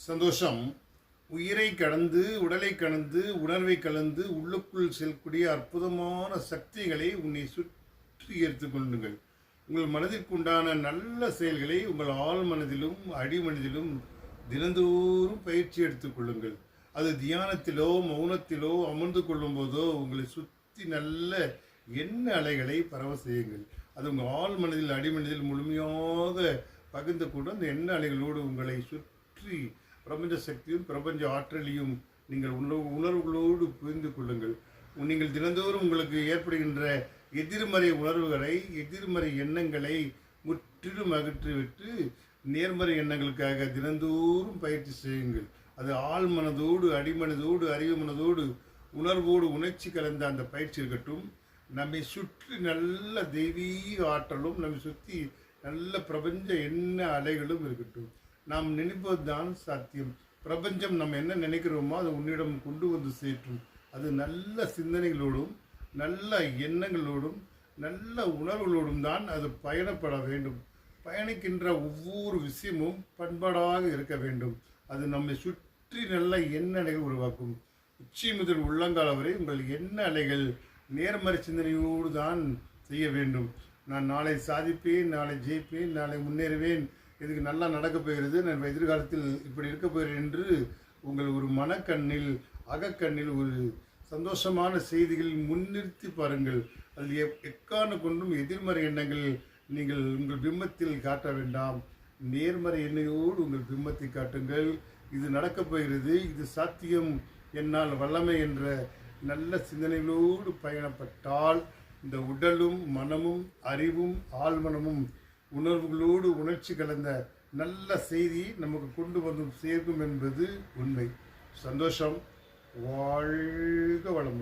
சந்தோஷம் உயிரை கடந்து உடலை கடந்து உணர்வை கலந்து உள்ளுக்குள் செல்லக்கூடிய அற்புதமான சக்திகளை உன்னை சுற்றி எடுத்துக்கொள்ளுங்கள். உங்கள் மனதிற்கு உண்டான நல்ல செயல்களை உங்கள் ஆழ் மனதிலும் அடிமனதிலும் தினந்தோறும் பயிற்சி எடுத்துக்கொள்ளுங்கள். அது தியானத்திலோ மௌனத்திலோ அமர்ந்து கொள்ளும் போதோ உங்களை சுற்றி நல்ல எண்ண அலைகளை பரவ செய்யுங்கள். அது உங்கள் ஆழ் மனதில் அடிமனதில் முழுமையாக பகிர்ந்து கொண்டு அந்த எண்ண அலைகளோடு உங்களை சுற்றி பிரபஞ்ச சக்தியும் பிரபஞ்ச ஆற்றலையும் நீங்கள் உணர்வுகளோடு புரிந்து கொள்ளுங்கள். நீங்கள் தினந்தோறும் உங்களுக்கு ஏற்படுகின்ற எதிர்மறை உணர்வுகளை எதிர்மறை எண்ணங்களை முற்றிலும் அகற்றிவிட்டு நேர்மறை எண்ணங்களுக்காக தினந்தோறும் பயிற்சி செய்யுங்கள். அது ஆழ் மனதோடு அடிமனதோடு அறிவு மனதோடு உணர்வோடு உணர்ச்சி கலந்த அந்த பயிற்சி இருக்கட்டும். நம்மை சுற்றி நல்ல தெய்வீக ஆற்றலும் நம்மை சுற்றி நல்ல பிரபஞ்ச எண்ண அலைகளும் இருக்கட்டும். நாம் நினைப்பது தான் சாத்தியம். பிரபஞ்சம் நம்ம என்ன நினைக்கிறோமோ அதை உன்னிடம் கொண்டு வந்து சேற்றும். அது நல்ல சிந்தனைகளோடும் நல்ல எண்ணங்களோடும் நல்ல உணர்வுகளோடும் தான் அது பயணப்பட வேண்டும். பயணிக்கின்ற ஒவ்வொரு விஷயமும் பண்பாடாக இருக்க வேண்டும். அது நம்மை சுற்றி நல்ல எண்ண அலைகள் உருவாக்கும். உச்சி முதல் உள்ளங்கால வரை உங்கள் எண்ண அலைகள் நேர்மறை சிந்தனையோடு தான் செய்ய வேண்டும். நான் நாளை சாதிப்பேன், நாளை ஜெயிப்பேன், நாளை முன்னேறுவேன், இதுக்கு நல்லா நடக்க போகிறது, நான் எதிர்காலத்தில் இப்படி இருக்க போகிறேன் என்று உங்கள் ஒரு மனக்கண்ணில் அகக்கண்ணில் ஒரு சந்தோஷமான செய்திகள் முன்னிறுத்தி பாருங்கள். அதில் எக்காரண கொண்டும் எதிர்மறை எண்ணங்கள் நீங்கள் உங்கள் பிம்பத்தில் காட்ட வேண்டாம். நேர்மறை எண்ணெயோடு உங்கள் பிம்பத்தை காட்டுங்கள். இது நடக்கப் போகிறது, இது சாத்தியம், என்னால் வல்லமை என்ற நல்ல சிந்தனைகளோடு பயணப்பட்டால் இந்த உடலும் மனமும் அறிவும் ஆழ்மனமும் உணர்வுகளோடு உணர்ச்சி கலந்த நல்ல செய்தி நமக்கு கொண்டு வந்து சேர்க்கும் என்பது உண்மை. சந்தோஷம். வாழ்க வளமுடன்.